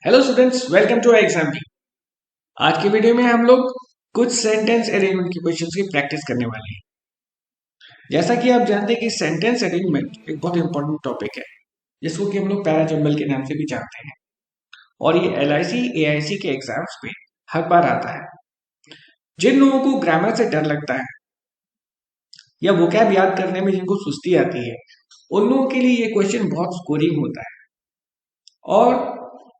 Hello students, welcome to Exambee. आज की video में हम लोग कुछ सेंटेंस अरेंजमेंट के क्वेश्चंस की प्रैक्टिस करने वाले हैं। जैसा कि आप जानते हैं कि सेंटेंस अरेंजमेंट एक बहुत इंपॉर्टेंट टॉपिक है, जिसको कि हम लोग पैरा जंबल के नाम से भी जानते हैं। और ये LIC AIC के एग्जाम्स में हर बार आता है। जिन लोगों को ग्रामर से डर लगता है या वोकैब याद करने में जिनको सुस्ती आती है, उन लोगों के लिए ये क्वेश्चन बहुत स्कोरिंग होता है। और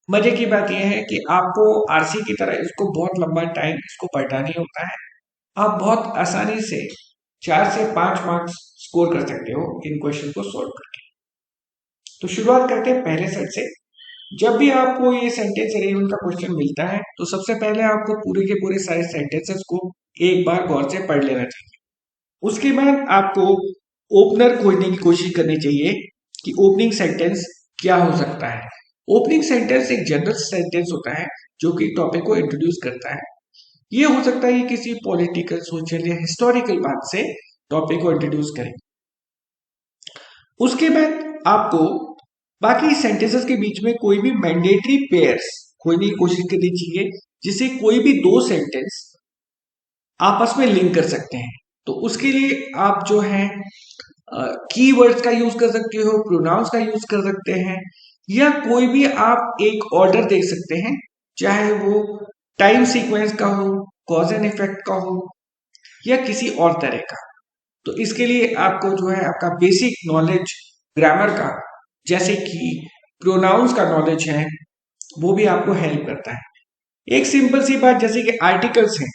मजे की बात यह है कि आपको आरसी की तरह इसको बहुत लंबा टाइम इसको पढ़ना नहीं होता है। आप बहुत आसानी से 4 से 5 मार्क्स स्कोर कर सकते हो इन क्वेश्चन को सॉल्व करके। तो शुरुआत करते हैं पहले सेट से। जब भी आपको ये सेंटेंस अरेंजमेंट का क्वेश्चन मिलता है तो सबसे पहले आपको पूरे के पूरे सारे सेंटेंसेस को एक बार गौर से पढ़ लेना चाहिए। उसके बाद आपको ओपनर खोजने की कोशिश करनी चाहिए कि ओपनिंग सेंटेंस क्या हो सकता है। ओपनिंग सेंटेंस एक जनरल सेंटेंस होता है जो कि टॉपिक को इंट्रोड्यूस करता है। ये हो सकता है कि किसी पॉलिटिकल, सोशल या हिस्टोरिकल बात से टॉपिक को इंट्रोड्यूस करें। उसके बाद आपको बाकी सेंटेंसेस के बीच में कोई भी मैंडेटरी पेयर्स खोजने की कोशिश करनी चाहिए, जिससे कोई भी दो सेंटेंस आपस में लिंक कर सकते हैं। तो उसके लिए आप जो है कीवर्ड्स का यूज कर सकते हो, प्रोनाउंस का यूज कर सकते हैं, या कोई भी आप एक ऑर्डर देख सकते हैं, चाहे वो टाइम सीक्वेंस का हो, कॉज एंड इफेक्ट का हो, या किसी और तरह का। तो इसके लिए आपको जो है आपका बेसिक नॉलेज ग्रामर का, जैसे कि प्रोनाउंस का नॉलेज है, वो भी आपको हेल्प करता है। एक सिंपल सी बात, जैसे कि आर्टिकल्स हैं,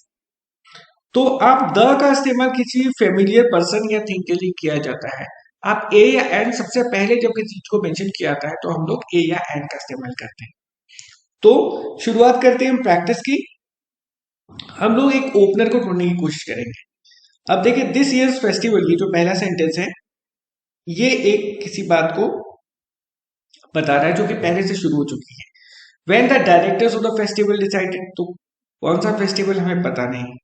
तो आप द का इस्तेमाल किसी फेमिलियर पर्सन या थिंग के लिए किया जाता है। आप ए या एन, सबसे पहले जब किसी चीज को मेंशन किया जाता है तो हम लोग ए या एन का इस्तेमाल करते हैं। तो शुरुआत करते हैं हम प्रैक्टिस की। हम लोग एक ओपनर को ढूंढने की कोशिश करेंगे। अब देखिए, दिस ईयर्स फेस्टिवल, ये जो पहला सेंटेंस है, ये एक किसी बात को बता रहा है जो कि पहले से शुरू हो चुकी है। When the directors of the festival decided, तो कौन सा फेस्टिवल हमें पता नहीं।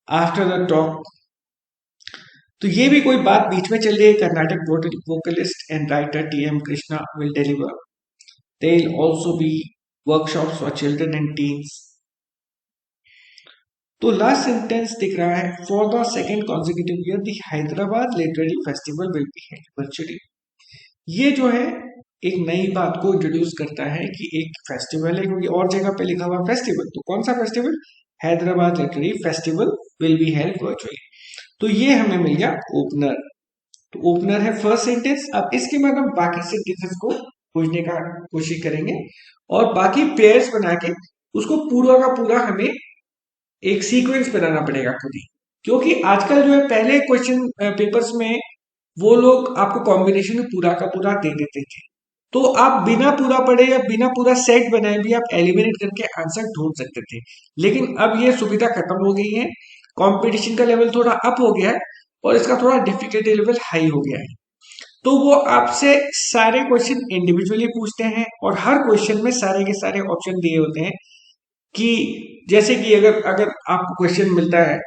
आफ्टर द टॉक, तो ये भी कोई बात बीच में चल रही है। Karnataka vocalist and writer TM Krishna will deliver, they will also be workshops for children and teens. तो लास्ट सेंटेंस दिख रहा है, for the second consecutive year the Hyderabad literary festival will be held virtually. ये जो है एक नई बात को इंट्रोड्यूस करता है कि एक फेस्टिवल है, क्योंकि और जगह पे लिखा हुआ फेस्टिवल, तो कौन सा festival? Hyderabad literary festival will be held virtually. तो ये हमें मिल गया ओपनर। तो ओपनर है फर्स्ट सेंटेंस। अब इसके बाद हम बाकी सेंटेंसेस को खोजने का कोशिश करेंगे और बाकी पेयर्स बना के उसको पूरा का पूरा हमें एक सीक्वेंस बनाना पड़ेगा खुद ही, क्योंकि आजकल जो है पहले क्वेश्चन पेपर्स में वो लोग आपको कॉम्बिनेशन में पूरा का पूरा दे देते थे। तो आप बिना पूरा पढ़े या बिना पूरा सेट बनाए भी आप एलिमिनेट करके आंसर ढूंढ सकते थे। लेकिन अब ये सुविधा खत्म हो गई है। कंपटीशन का लेवल थोड़ा अप हो गया है और इसका थोड़ा डिफिकल्टी लेवल हाई हो गया है। तो वो आपसे सारे क्वेश्चन इंडिविजुअली पूछते हैं और हर क्वेश्चन में सारे के सारे ऑप्शन दिए होते हैं। कि जैसे कि अगर अगर आपको क्वेश्चन मिलता है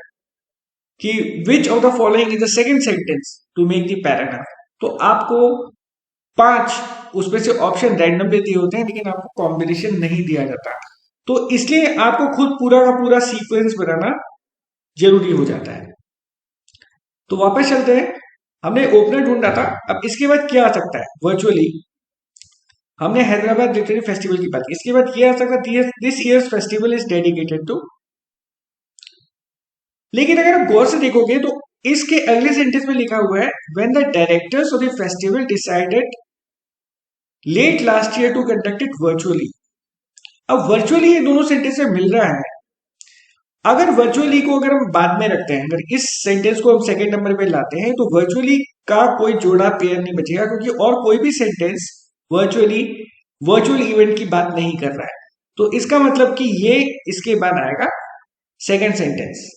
कि which of the following is the second sentence to make the paragraph, तो आपको 5 उसमें से ऑप्शन रैंडमली दिए होते हैं, लेकिन आपको कॉम्बिनेशन नहीं दिया जाता। तो इसलिए आपको खुद पूरा का पूरा सीक्वेंस बनाना जरूरी हो जाता है। तो वापस चलते हैं। हमने ओपनर ढूंढा था, अब इसके बाद क्या आ सकता है? वर्चुअली हमने हैदराबाद लिटरेरी फेस्टिवल की बात की, इसके बाद ये आ सकता है, this year's festival is dedicated to. लेकिन अगर आप गौर से देखोगे तो इसके अगले सेंटेंस में लिखा हुआ है, when the directors of the festival decided late last year to conduct it virtually. अब वर्चुअली ये दोनों सेंटेंस में मिल रहा है। अगर वर्चुअली को अगर हम बाद में रखते हैं, अगर इस सेंटेंस को हम सेकंड नंबर पे लाते हैं, तो वर्चुअली का कोई जोड़ा पेयर नहीं बचेगा, क्योंकि और कोई भी सेंटेंस वर्चुअली वर्चुअल इवेंट की बात नहीं कर रहा है। तो इसका मतलब कि ये इसके बाद आएगा सेकंड सेंटेंस।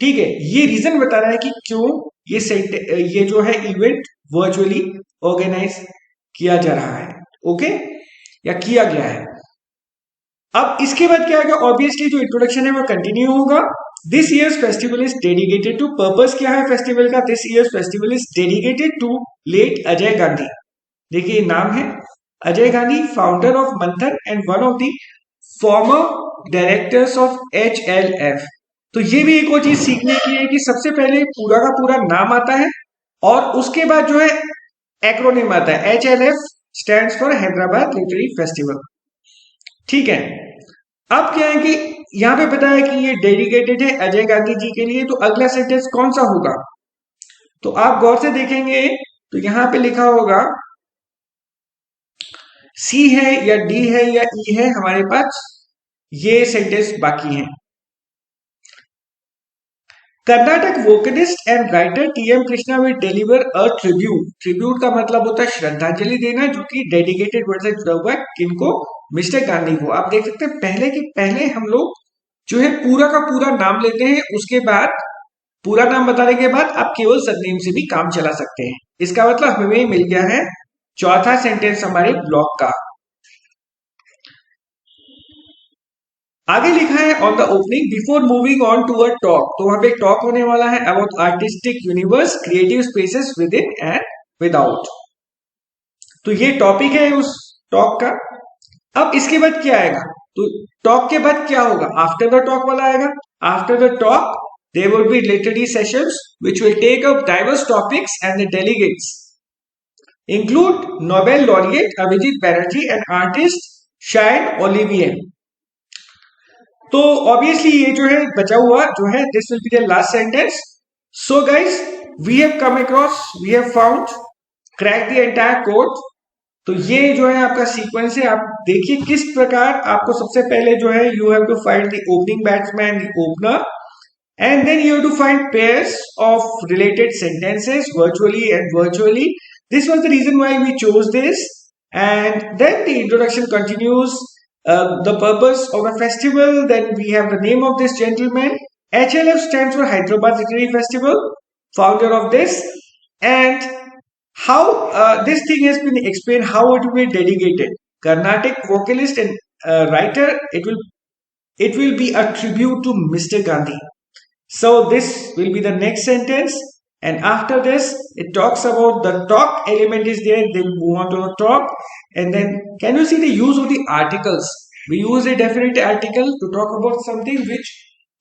ठीक है, ये रीजन बता रहा है कि क्यों ये जो है इवेंट वर्चुअली ऑर्गेनाइज किया जा रहा है। ओके, या किया गया है। अब इसके बाद क्या आएगा? ऑब्वियसली जो इंट्रोडक्शन है वो कंटिन्यू होगा। This year's festival is dedicated to, purpose क्या है फेस्टिवल का? This year's festival is dedicated to late Ajay Gandhi. देखिए नाम है, Ajay Gandhi, founder of Manthan and one of the former directors of HLF। तो ये भी एक और चीज सीखने की है कि सबसे पहले पूरा का पूरा नाम आता है और उसके बाद जो है एक्रोनिम आता है। HLF stands for Hyderabad literary festival. ठीक है, अब क्या है कि यहाँ पे पता है कि ये डेडिकेटेड है अजय गांधी जी के लिए, तो अगला सेंटेंस कौन सा होगा? तो आप गौर से देखेंगे तो यहाँ पे लिखा होगा सी है या डी है या ई है, हमारे पास ये सेंटेंस बाकी है। Karnataka vocalist and writer TM Krishna will deliver a tribute. Tribute का मतलब होता है श्रद्धांजलि देना, जो कि डेडिकेटेड वर्ड से जुड़ा हुआ है किनको? मिस्टर गांधी को। आप देख सकते हैं पहले के पहले हम लोग जो है पूरा का पूरा नाम लेते हैं, उसके बाद पूरा नाम बताने के बाद आप केवल सरनेम से भी काम चला सकते हैं। इसका मतलब हमें मिल गया है चौथा सेंटेंस हमारे ब्लॉक का। आगे लिखा है on the opening before moving on to a talk. तो वहां पे एक टॉक होने वाला है about artistic universe, creative spaces within and without. तो ये टॉपिक है उस टॉक का। अब इसके बाद क्या आएगा? तो टॉक के बाद क्या होगा? आफ्टर द टॉक वाला आएगा। After the talk there will be literary sessions which will take up diverse topics and the delegates include Nobel laureate Abhijit Banerjee and artist Shine Olivier। तो ऑब्वियसली ये जो है बचा हुआ जो है this will be the last sentence. So guys we have come across, we have found, crack the entire code. तो ये जो है आपका सीक्वेंस है। आप देखिए किस प्रकार आपको सबसे पहले जो है you have to find the opening batsman, the opener, and then you have to find pairs of related sentences virtually and virtually. This was the reason why we chose this, and then the introduction continues, the purpose of the festival, then we have the name of this gentleman. HLF stands for Hyderabad Literary Festival, founder of this, and how this thing has been explained, how it will be dedicated. Carnatic vocalist and writer, it will be a tribute to Mr. Gandhi. So this will be the next sentence, and after this it talks about the talk element is there, then move on to the talk, and then can you see the use of the articles? We use a definite article to talk about something which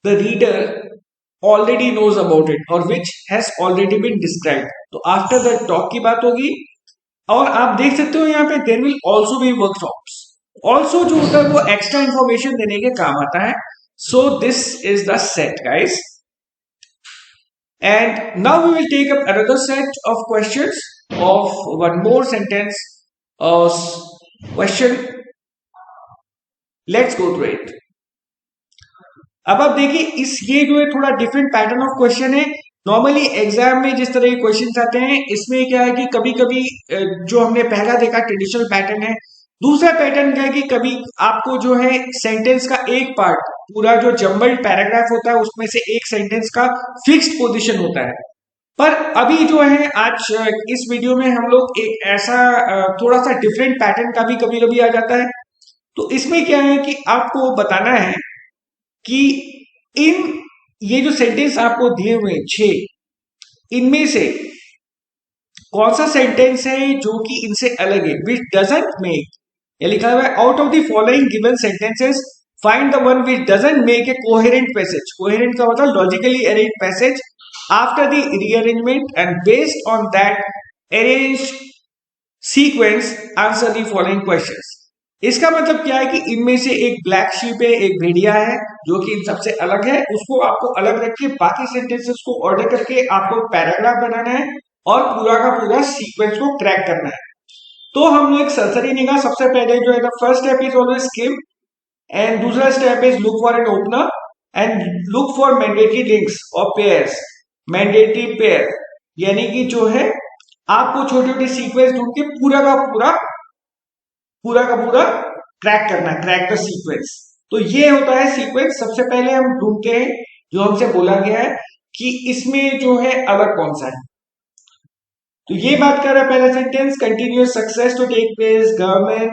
the reader already knows about it or which has already been described. तो after the talk की बात होगी, और आप देख सकते हो यहाँ पे there will also be workshops, also जो होता है वो extra information देने के काम आता है। So this is the set guys, and now we will take up another set of questions of one more sentence question. Let's go to it. अब आप देखिए इस ये जो है थोड़ा डिफरेंट पैटर्न ऑफ क्वेश्चन है। नॉर्मली एग्जाम में जिस तरह के क्वेश्चन आते हैं इसमें क्या है कि कभी कभी जो हमने पहला देखा ट्रेडिशनल पैटर्न है। दूसरा पैटर्न क्या है कि कभी आपको जो है सेंटेंस का एक पार्ट, पूरा जो जम्बल्ड पैराग्राफ होता है उसमें से एक सेंटेंस का फिक्स्ड पोजीशन होता है। पर अभी जो है आज इस वीडियो में हम लोग एक ऐसा थोड़ा सा डिफरेंट पैटर्न का भी कभी कभी आ जाता है। तो इसमें क्या है कि आपको बताना है कि इन ये जो सेंटेंस आपको दिए हुए 6, इनमें से कौन सा सेंटेंस है जो कि इनसे अलग है, विच डजंट मेक, ये लिखा हुआ है out of the following given sentences find the one which doesn't make a coherent passage. Coherent का मतलब logically arrange passage after the rearrangement, and based on that arrange sequence answer the following questions. इसका मतलब क्या है कि इनमें से एक ब्लैक शीप है, एक भेड़िया है जो कि इन सबसे अलग है, उसको आपको अलग रख के बाकी सेंटेंसेस को ऑर्डर करके आपको पैराग्राफ बनाना है और पूरा का पूरा सीक्वेंस को क्रैक करना है। तो हम लोग एक सरसरी निगाह सबसे पहले जो है the first step is always skim, and दूसरा step is look for an opener and look for mandatory links और पेयर्स। मैंडेटरी पेयर यानी कि जो है आपको छोटे छोटे सीक्वेंस ढूंढ के पूरा का पूरा क्रैक करना है, क्रैक द सीक्वेंस। तो ये होता है सीक्वेंस। सबसे पहले हम ढूंढते हैं जो हमसे बोला गया है कि इसमें जो है अलग कौन सा है। तो ये बात कर रहा है पहला sentence, continuous success to take place, government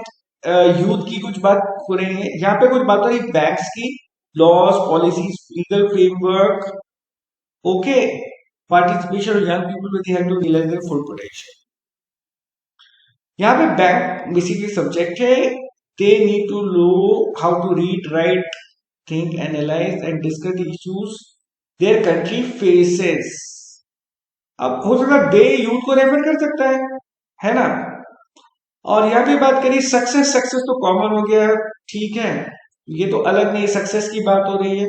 youth की कुछ बात हो रही है। यहाँ पे कुछ बात हो रही है बैंक्स की, laws, policies, legal framework, okay, participation of young people with help to realise their full potential. यहाँ पे बैंक बेसिकली सब्जेक्ट है। They need to know how to read, write, think, analyse and discuss the issues their country faces. अब हो सकता है दे youth को refer कर सकता है ना। और यहाँ पे बात करिए सक्सेस, सक्सेस तो कॉमन हो गया है, ठीक है, ये तो अलग नहीं, सक्सेस की बात हो रही है।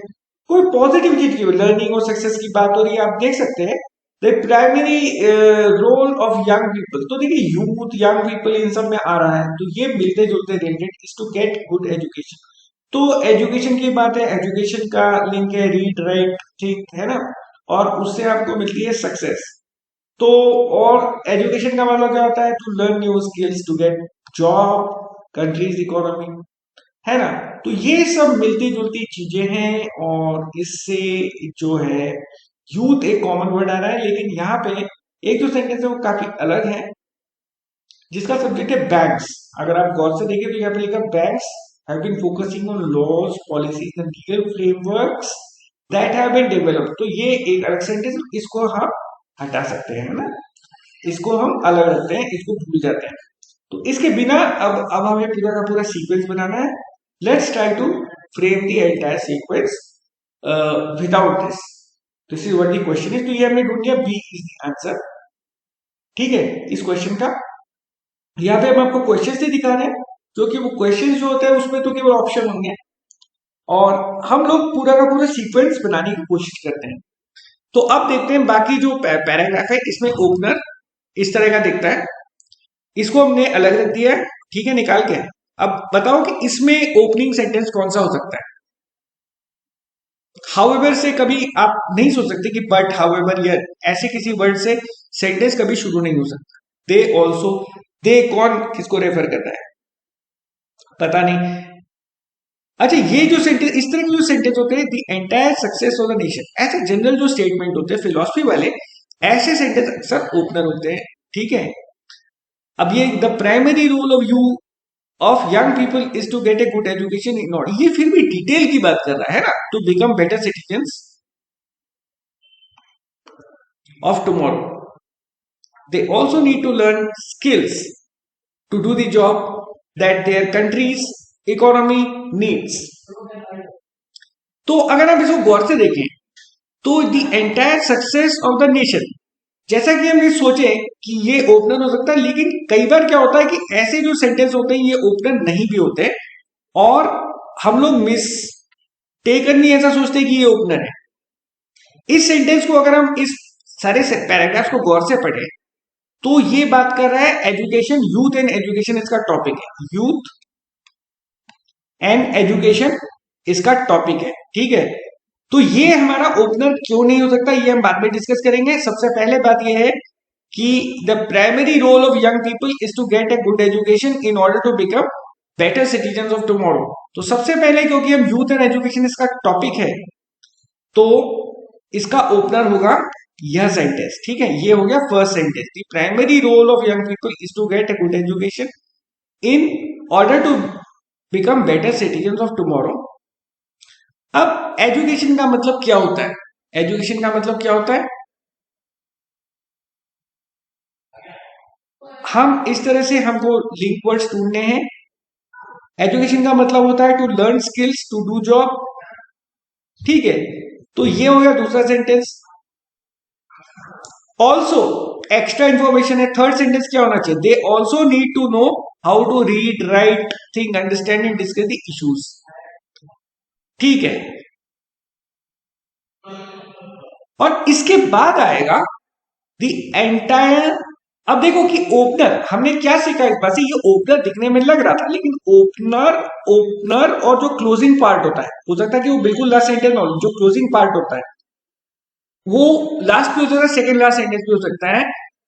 कोई पॉजिटिव चीज की लर्निंग और सक्सेस की बात हो रही है, आप देख सकते हैं the primary role of young people. तो देखिए यूथ, यंग पीपल इन सब में आ रहा है, तो ये मिलते जुलते related is to get good education. तो एजुकेशन की बात है, एजुकेशन का लिंक है रीड, राइट, ठीक है ना, और उससे आपको मिलती है सक्सेस। तो और एजुकेशन का मतलब क्या होता है, to learn new skills, to get job, country's economy, है ना। तो ये सब मिलती जुलती चीजें हैं, और इससे जो है यूथ एक कॉमन वर्ड आ रहा है। लेकिन यहाँ पे एक जो सेंटेंस है वो काफी अलग है, जिसका सब्जेक्ट है बैंक्स। अगर आप गौर से देखें तो यहाँ पे लिखा banks have been focusing on laws, policies and legal frameworks that have been developed. तो ये एक अलग सेंटेंस, इसको हम हटा सकते हैं ना, इसको हम अलग रखते हैं, इसको भूल जाते हैं। तो इसके बिना अब हमें पूरा का पूरा सीक्वेंस बनाना है। Let's try to frame the entire sequence without this is what the question is. तो ये हमने ढूंढ लिया, बी इज द आंसर, ठीक है, इस क्वेश्चन का। यहाँ पे हम आपको क्वेश्चन से दिखा रहे हैं, क्योंकि वो क्वेश्चन जो होते हैं उसमें तो केवल ऑप्शन होंगे, और हम लोग पूरा का पूरा सीक्वेंस बनाने की कोशिश करते हैं। तो अब देखते हैं बाकी जो पैराग्राफ है, इसमें ओपनर इस तरह का दिखता है, इसको हमने अलग रख दिया है, ठीक है, निकाल के। अब बताओ कि इसमें ओपनिंग सेंटेंस कौन सा हो सकता है। हाउएवर से कभी आप नहीं सोच सकते कि बट, हाउएवर, या ऐसे किसी वर्ड से सेंटेंस कभी शुरू नहीं हो सकता। दे ऑल्सो, दे कौन किसको रेफर करता है, पता नहीं। अच्छा, ये जो सेंटेंस, इस तरह के जो सेंटेंस होते हैं, the entire success of the nation, ऐसे जनरल जो स्टेटमेंट होते हैं फिलॉसफी वाले, ऐसे सेंटेंस अक्सर ओपनर होते हैं, ठीक है। अब ये the primary role of you of young people is to get a good education in order, ये फिर भी डिटेल की बात कर रहा है ना, to become better citizens of tomorrow. They also need to learn skills to do the job that their country's economy needs. तो अगर आप इसको गौर से देखें तो the entire success of the nation, जैसा कि हम ये सोचे कि ये ओपनर हो सकता है, लेकिन कई बार क्या होता है कि ऐसे जो सेंटेंस होते हैं ये ओपनर नहीं भी होते, और हम लोग मिस टेकन नहीं ऐसा सोचते कि ये ओपनर है। इस सेंटेंस को अगर हम इस सारे पैराग्राफ को गौर से पढ़े तो ये बात कर रहा है एजुकेशन, यूथ एंड एजुकेशन इसका टॉपिक है, यूथ एंड एजुकेशन इसका टॉपिक है, ठीक है। तो ये हमारा ओपनर क्यों नहीं हो सकता, ये हम बाद में डिस्कस करेंगे। सबसे पहले बात ये है कि the primary role of young people is to get a good education in order to become better citizen of tomorrow. तो सबसे पहले क्योंकि हम यूथ एंड एजुकेशन इसका टॉपिक है, तो इसका ओपनर होगा यह सेंटेंस, ठीक है। ये हो गया first sentence, the primary role of young people is to get a good education in order to become better citizen of tomorrow. अब एजुकेशन का मतलब क्या होता है, एजुकेशन का मतलब क्या होता है, हम इस तरह से हमको लिंक वर्ड्स ढूंढने हैं। एजुकेशन का मतलब होता है to learn skills to do job, ठीक है। तो ये हो गया दूसरा सेंटेंस। ऑल्सो एक्स्ट्रा इंफॉर्मेशन है, थर्ड सेंटेंस क्या होना चाहिए, they also need to know how to read, write, think, understand and discuss the issues, ठीक है। और इसके बाद आएगा द एंटायर। अब देखो कि ओपनर हमने क्या सीखा इस बात से, ये ओपनर दिखने में लग रहा था, लेकिन ओपनर, ओपनर और जो क्लोजिंग पार्ट होता है, हो सकता है कि वो बिल्कुल लास्ट सेंटेंस हो, जो क्लोजिंग पार्ट होता है वो लास्ट भी हो सकता है, सेकेंड लास्ट सेंटेंस भी हो सकता है,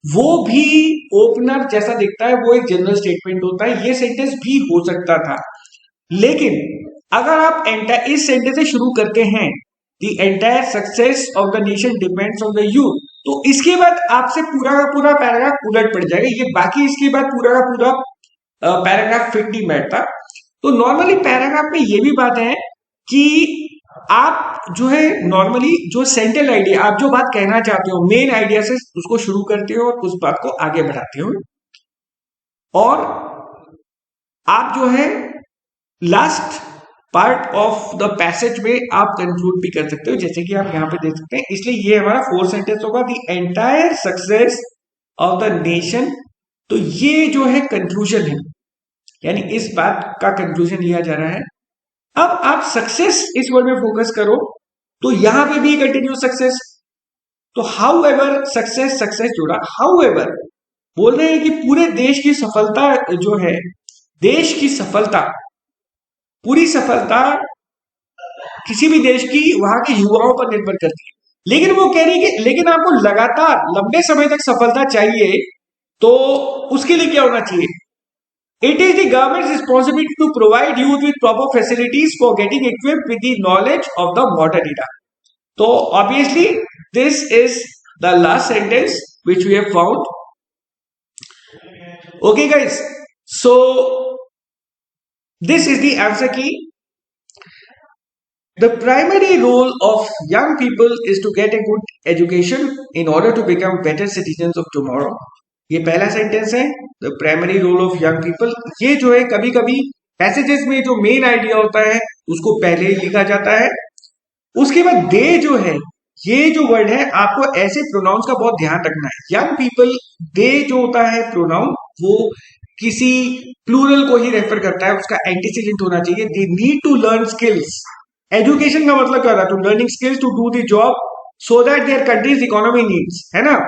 वो भी ओपनर जैसा दिखता है, वो एक जनरल स्टेटमेंट होता है, ये सेंटेंस भी हो सकता था। लेकिन अगर आप इस सेंटेंस से शुरू करते हैं, the entire success of the nation depends on the youth, तो इसके बाद आपसे पूरा का पूरा पैराग्राफ उलट पड़ जाएगा, ये बाकी इसके बाद पूरा का पूरा पैराग्राफ फिट नहीं बैठता। तो नॉर्मली पैराग्राफ में ये भी बात है कि आप जो है नॉर्मली जो सेंट्रल आइडिया, आप जो बात कहना चाहते हो मेन आइडिया से उसको शुरू करते हो और उस बात को आगे बढ़ाते हो। और आप जो है last part of the passage में आप कंक्लूड भी कर सकते हो, जैसे कि आप यहां पे देख सकते हैं। इसलिए ये हमारा 4 सेंटेंस होगा, the entire success of the nation. तो ये जो है कंक्लूजन है, यानी इस बात का कंक्लूजन लिया जा रहा है। अब आप सक्सेस इस वर्ड में फोकस करो तो यहां पे भी कंटिन्यू सक्सेस, तो हाउ एवर सक्सेस, सक्सेस जुड़ा, हाउ एवर बोल रहे हैं कि पूरे देश की सफलता जो है, देश की सफलता, पूरी सफलता किसी भी देश की वहां के युवाओं पर निर्भर करती है। लेकिन वो कह रही है कि लेकिन आपको लगातार लंबे समय तक सफलता चाहिए, तो उसके लिए क्या होना चाहिए? It is the government responsibility to provide youth with proper facilities for getting equipped with the knowledge of the modern era. तो obviously this is the last sentence which we have found. Okay guys, so this is the answer key. The primary role of young people is to get a good education in order to become better citizens of tomorrow. ये पहला sentence है, the primary role of young people. ये जो है कभी कभी passages में जो मेन आइडिया होता है उसको पहले ही लिखा जाता है, उसके बाद दे जो है, ये जो वर्ड है आपको ऐसे प्रोनाउंस का बहुत ध्यान रखना है। यंग पीपल, दे जो होता है प्रोनाउन, वो किसी प्लूरल को ही रेफर करता है, उसका एंटीसीडेंट होना चाहिए। They need to learn skills. Education का मतलब क्या था? To learning skills to do the job so that their country's economy needs, है ना।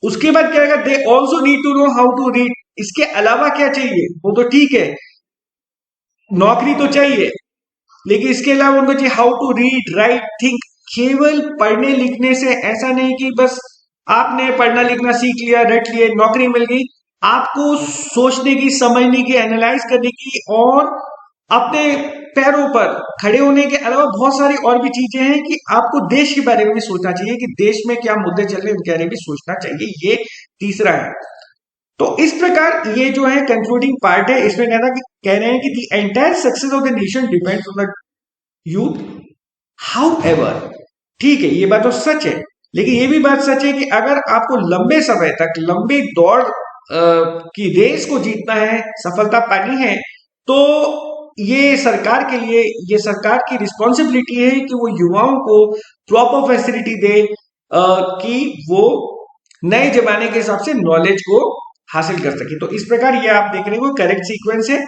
उसके बाद क्या है? They also need to know how to read. इसके अलावा क्या चाहिए? वो तो ठीक है, नौकरी तो चाहिए, लेकिन इसके अलावा उनको चाहिए how to read, write, think. केवल पढ़ने लिखने से ऐसा नहीं कि बस आपने पढ़ना लिखना सीख लिया, रट लिए, नौकरी मिल गई। आपको सोचने की, समझने की, एनालाइज करने की और अपने पैरों पर खड़े होने के अलावा बहुत सारी और भी चीजें हैं कि आपको देश के बारे में भी सोचना चाहिए कि देश में क्या मुद्दे चल रहे हैं उनके बारे में भी सोचना चाहिए। ये तीसरा है। तो इस प्रकार ये जो है कंक्लूडिंग पार्ट है, इसमें कह रहे हैं कि the entire success of the nation depends on the youth. How ever, ठीक है, ये बात तो सच है, लेकिन ये भी बात सच है कि अगर आपको लंबे समय तक लंबी दौड़ की रेस को जीतना है, सफलता पानी है, तो ये सरकार के लिए, ये सरकार की रिस्पॉन्सिबिलिटी है कि वो युवाओं को प्रॉपर फैसिलिटी दे कि वो नए जमाने के हिसाब से नॉलेज को हासिल कर सके। तो इस प्रकार ये आप देख रहे हो करेक्ट सीक्वेंस है।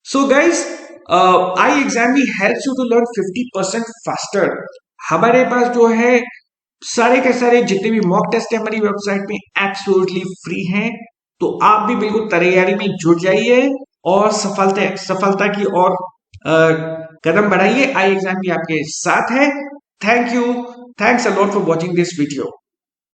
So guys, I Exambee helps you to learn 50% faster. हमारे पास जो है सारे के सारे जितने भी मॉक टेस्ट है हमारी वेबसाइट में एब्सोल्युटली फ्री हैं। तो आप भी बिल्कुल तैयारी में जुट जाइए और सफलता की और कदम बढ़ाइए। आई एग्जाम भी आपके साथ है। Thank you, thanks a lot for watching this video.